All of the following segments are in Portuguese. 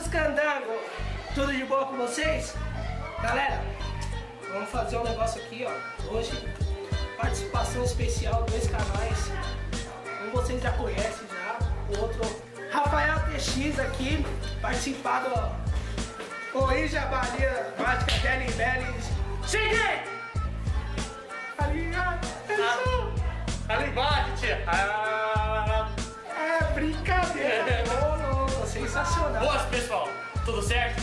dos candangos, tudo de boa com vocês? Galera, vamos fazer um negócio aqui, ó. Hoje, participação especial, 2 canais. Um vocês já conhecem já, o outro, Rafael TX aqui, participado, ó. Corrija Bahia, Mágica Kelly Bellis. Cheguei! Tá ligado? Ali embaixo, tia. É brincadeira, ô louco, sensacional. Boas, pessoal. Tudo certo?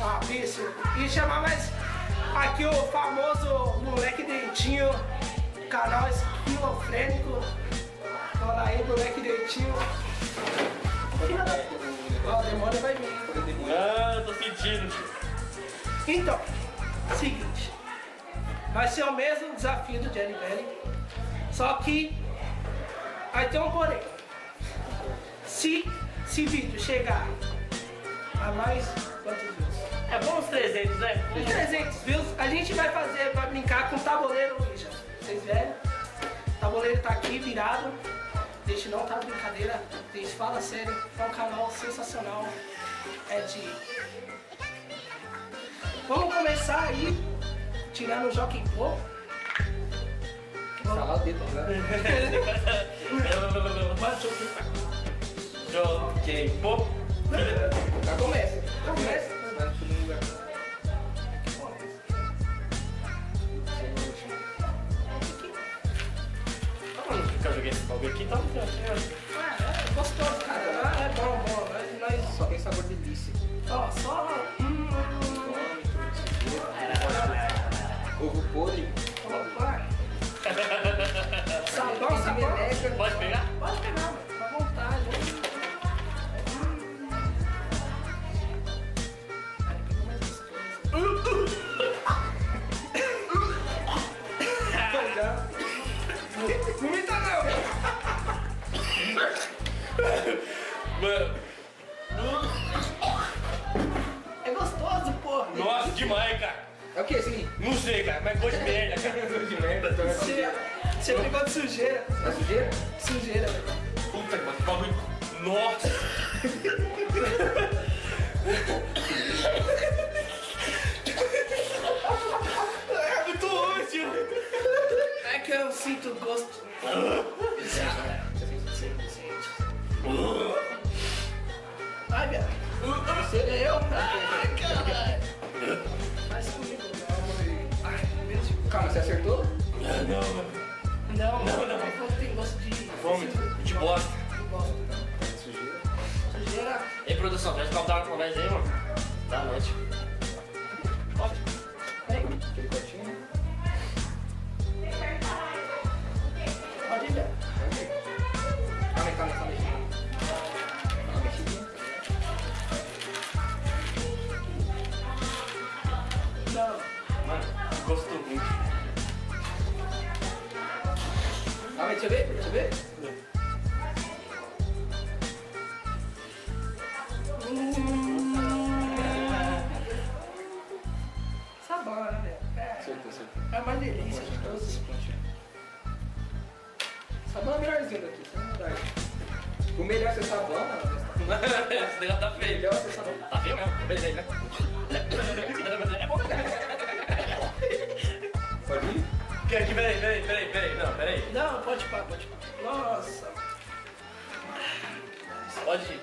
Ah, bicho, e chamar mais aqui o famoso moleque dentinho, canal esquizofrênico. Olha aí, moleque dentinho. Ó, o demônio vai vir. Ah, tô sentindo, tio. Então, seguinte, vai ser o mesmo desafio do Jelly Belly, só que vai ter um porém. Se esse vídeo chegar a mais quantos views? É bom os 300, né? 300 views, a gente vai fazer, vai brincar com o tabuleiro Ouija. Vocês verem? O tabuleiro tá aqui virado. Gente, não tá brincadeira. Gente, fala sério. É um canal sensacional. É de... Vamos começar aí, tirando o Joaquim Pô. Falar o dedo, né? Joguei, pô. Já começa. Começa. Vai no segundo lugar. Nunca joguei esse bagulho aqui, então. É gostoso, cara. É bom. Nós... Só tem sabor de delícia. Ó, só... Ovo podre. Opa. Sabão. Pode pegar? Pode pegar, mano. Fica à vontade. Não me dá não. Mano, É gostoso, porra. nossa, demais, cara. É o que esse aí? Não sei, cara, mas gosto de merda, cara. De merda. Você pegou de sujeira. É sujeira? Sujeira, velho. Puta que bagulho. Nossa. É muito ruim, tio. É que eu sinto o gosto. Ai, viado. Eu? Ai, caralho. Faz comigo, não. Ai, meu Deus. Calma, você acertou? Não. Tem gosto de... Vômito, de bosta. De bosta. Sujeira. Sujeira. Ei, produção, traz o copo d'água pra nós aí, mano. Da noite. Pode. Vem. Aquele cortinho, né? Pode ir, velho. Calma aí. Dá uma mexidinha. Não. Mano, gosto ruim. Calma aí, deixa eu ver. Sabão, né, velho? Acertou. É uma delícia de todos. Sabão é melhorzinho daqui, isso é verdade. O melhor é ser sabão, mano. Esse negócio tá O feio. melhor é ser sabão. Tá feio mesmo? Beleza aí, né? É bom, né? Pode ir? Aqui, peraí. Não, peraí. Não, pode pá. Nossa.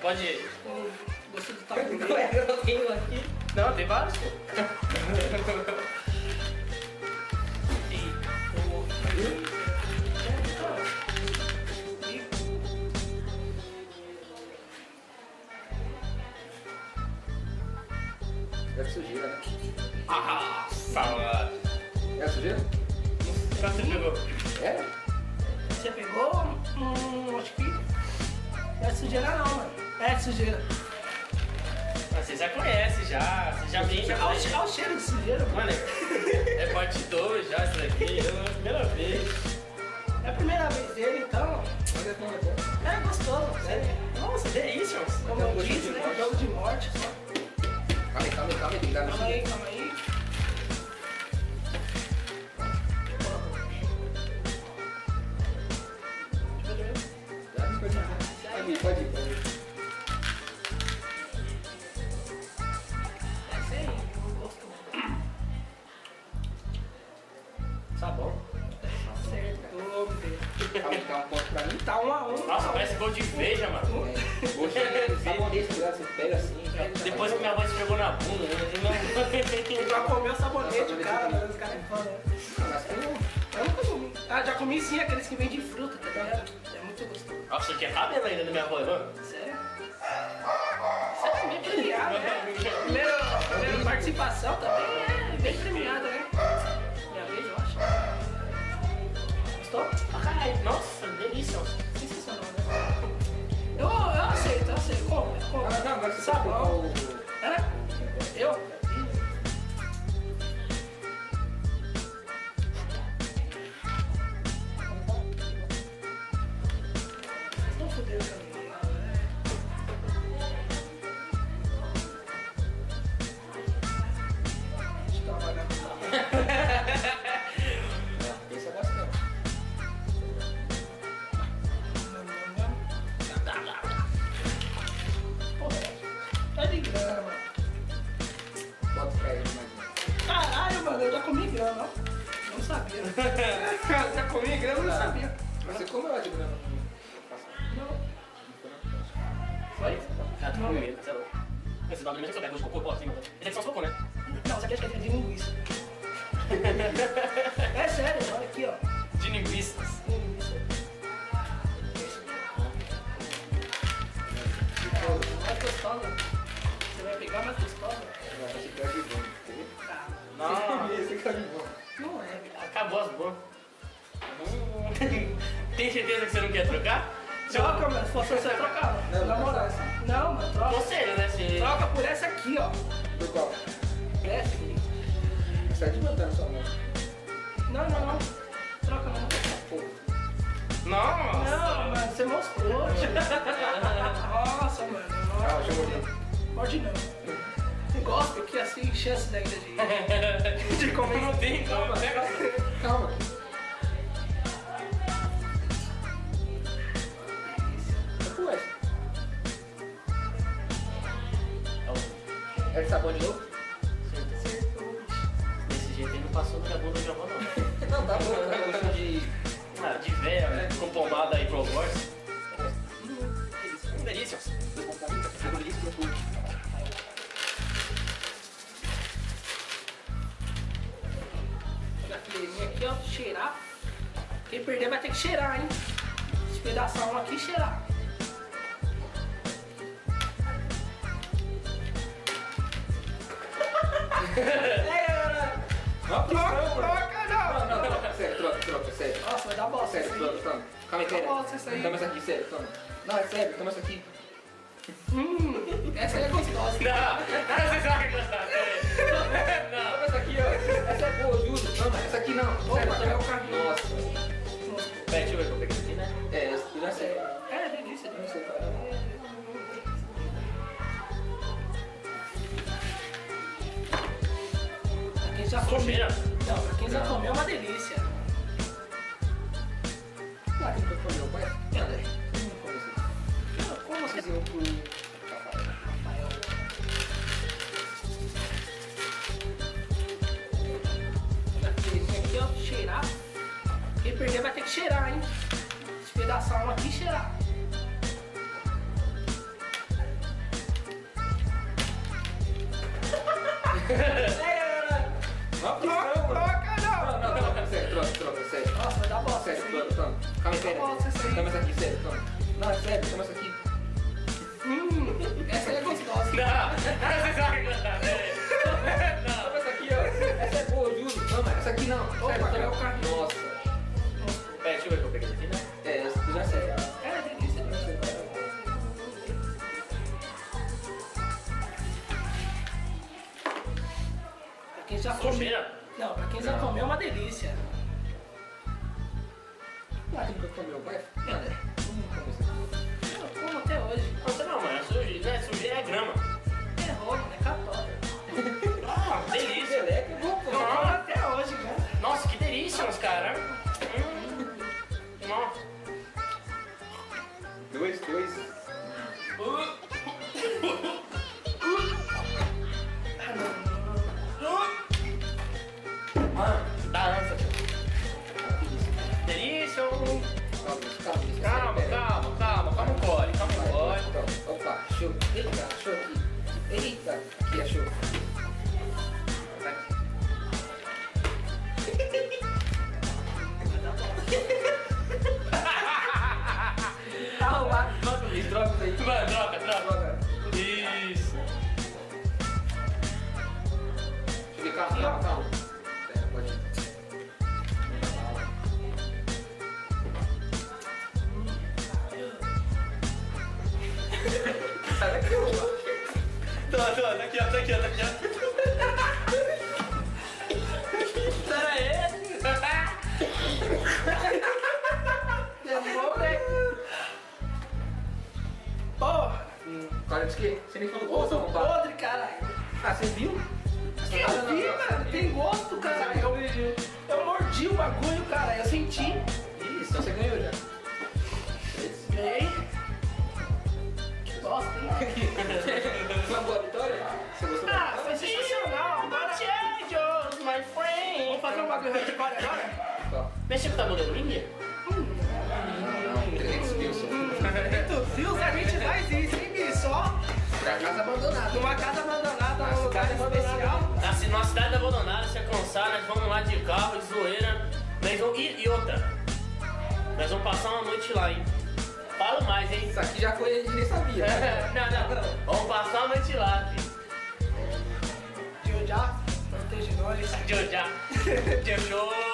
Pode ir. Gostei do Qual é? tabuleiro. Eu não tenho aqui. Não, tem vários, pô. É sujeira, né? Nossa, É sujeira? quanto você pegou? É? Você pegou? Acho que... Não é sujeira não, mano. É sujeira. Você já conhece, já. Você já vem, já Olha conhece. o cheiro de sujeira, mano. Mano, é parte 2 já isso daqui. É a primeira vez. É a primeira vez dele, então... Mas é bom. É gostoso, sério. Nossa, delícia, mano. Como eu disse, né? Jogo de morte só. Calma aí, tem que dar Calma aí. Pode ir. gosto de veja, mano. Gosto de sabonete, tá ligado? Você pega assim. Depois que minha mãe esfregou na bunda, Eu já comeu sabonete, cara, mas os caras é foda, né? Eu nunca comi. Ah, já comi sim aqueles que vêm de fruta, tá ligado? É muito gostoso. Nossa, tinha cabelo ainda na minha avó, mano. Sério? Sério, bem premiado, né? Primeira participação também é bem premiada, né? Minha vez, eu acho. Gostou? Ah, caralho, nossa, delícia. Sensacional, né? Eu aceito. Como? Ah, não, agora você Sabão. sabe o... É? Eu? Não fudeu também, né? Deixa eu trabalhar com Pensa bastante. Tá de grama. Bota pra ele mais. Caralho, mano, eu já comi grama, ó. Não sabia. Já comi grama, não sabia. Mas você comeu a de grama? Não. Foi? Já tô com medo, você é louco. Esse bagulho mesmo que você pega de cocô, pô, assim, mano. Esse aqui só se cocô, né? Não, isso aqui acho que é de linguiça. É sério, olha aqui, ó. De linguiças. Linguiça. Mais gostosa. Você vai pegar mais gostosa? Esse aqui é de bom, entendeu? Ah, Não, Esse aqui é de bom. não é. acabou as boas. Tem certeza que você não quer trocar? Troca, mano. Se fosse você, trocava. Não, Na moral. Não, mano, troca. Conselho, né? Se... Troca por essa aqui, ó. Por qual? Essa aqui. Você tá desmontando sua mão. Não. Troca não. Pô. Nossa! Não, mano, você mostrou. Nossa, mano. Ah, Nossa. deixa eu ver. Pode não. Gosto que assim, chance ainda de comer. Não tem, calma, pega. Calma. Ué. É de sabor de novo? Desse jeito ele não passou na bunda de avó, não. Não, tá bom, tá gostando de... Ah, de véia, né? Com pomada aí pro Gorse. Delícia. Na fileirinha aqui, ó, cheirar. Quem perder vai ter que cheirar, hein? Despedaçar um aqui e cheirar. Não, Troca, não! Sério, troca, sério. Nossa, vai dar bosta Sério, isso toma, aí. toma. Calma aí, Dá pera. bosta isso aí. Toma essa aqui, sério, toma. Não, é sério, toma essa aqui. Essa aí é gostosa. Não, você sabe que gostar. Não. Toma essa aqui, ó. Essa é boa, juro. Toma, essa aqui não. Opa, Sério, cadê o toma. carrinho? Nossa. Pera, deixa eu ver o que eu peguei aqui, né? É, essa aqui não é sério. É, delícia, Não delícia. sei, cara. Pra quem já Só comeu. cheira. Não, pra quem já comeu é uma delícia. Ah, quem foi comer o pai? Cadê? Como assim? Como você... Vocês iam pro Rafael. Rafael. Na fileirinha aqui, ó, cheirar. Quem perder vai ter que cheirar, hein? Despedaçar um aqui e cheirar. Não, Troca, não! não. Sério, troca, sério. Nossa, vai dar bosta Sério, isso aí. toma. Calma aí, pera. Nossa, isso aí. Toma essa aqui, sério, toma. Não, é sério, toma essa aqui. Essa aí é gostosa. Não, você sabe que gostar. Não. Toma essa aqui, ó. Essa é boa, juro. Toma, essa aqui não. Opa, Sério, cadê toma. o carrinho? Nossa. Pera, deixa eu ver o que eu peguei aqui, né? É, essa aqui não é sério. É, delícia, delícia. Pra quem já Só comeu. cheira. Não, pra quem já comeu é uma delícia. Ah, quem foi comer o pai? Cadê? Como assim? Eu como até hoje. Você não, mano. Sujeira é grama. É roubo, né? Catota. Ah, delícia. Meleca, Eu como até hoje, cara. Nossa, que delícia, os caras. Nossa. dois. Ah, não. Mano, dá ânsia, tio. Delícia. Calma, Calma. aqui, ó. Calma. Pera, pode ir. Sai daqui, ô. Tô, aqui, ó. Pera aí. Demorou, né? Porra! Cara, disse que você nem falou Ovo gosto, não. podre, caralho. Ah, você viu? Eu vi, mano. Tem gosto, caralho. Eu mordi o bagulho, cara. Eu senti. Isso, então você ganhou já. Ganhei. Que bosta, hein? Foi uma boa vitória? Você gostou? Ah, foi sensacional. Agora Changes, my friend. vamos fazer um bagulho hardcore agora? Ó. Mexe com o tabu da Índia? Não, 300 mil só. Deus, a gente faz isso, hein, bicho? Só Pra casa abandonada. numa casa abandonada, num lugar especial. Numa cidade abandonada, se alcançar, nós vamos lá de carro, de zoeira. Nós vamos... E outra, nós vamos passar uma noite lá, hein? Falo mais, hein? Isso aqui já foi, a gente nem sabia. Não. Vamos passar uma noite lá, filho. Deus já proteja nós. Jojo.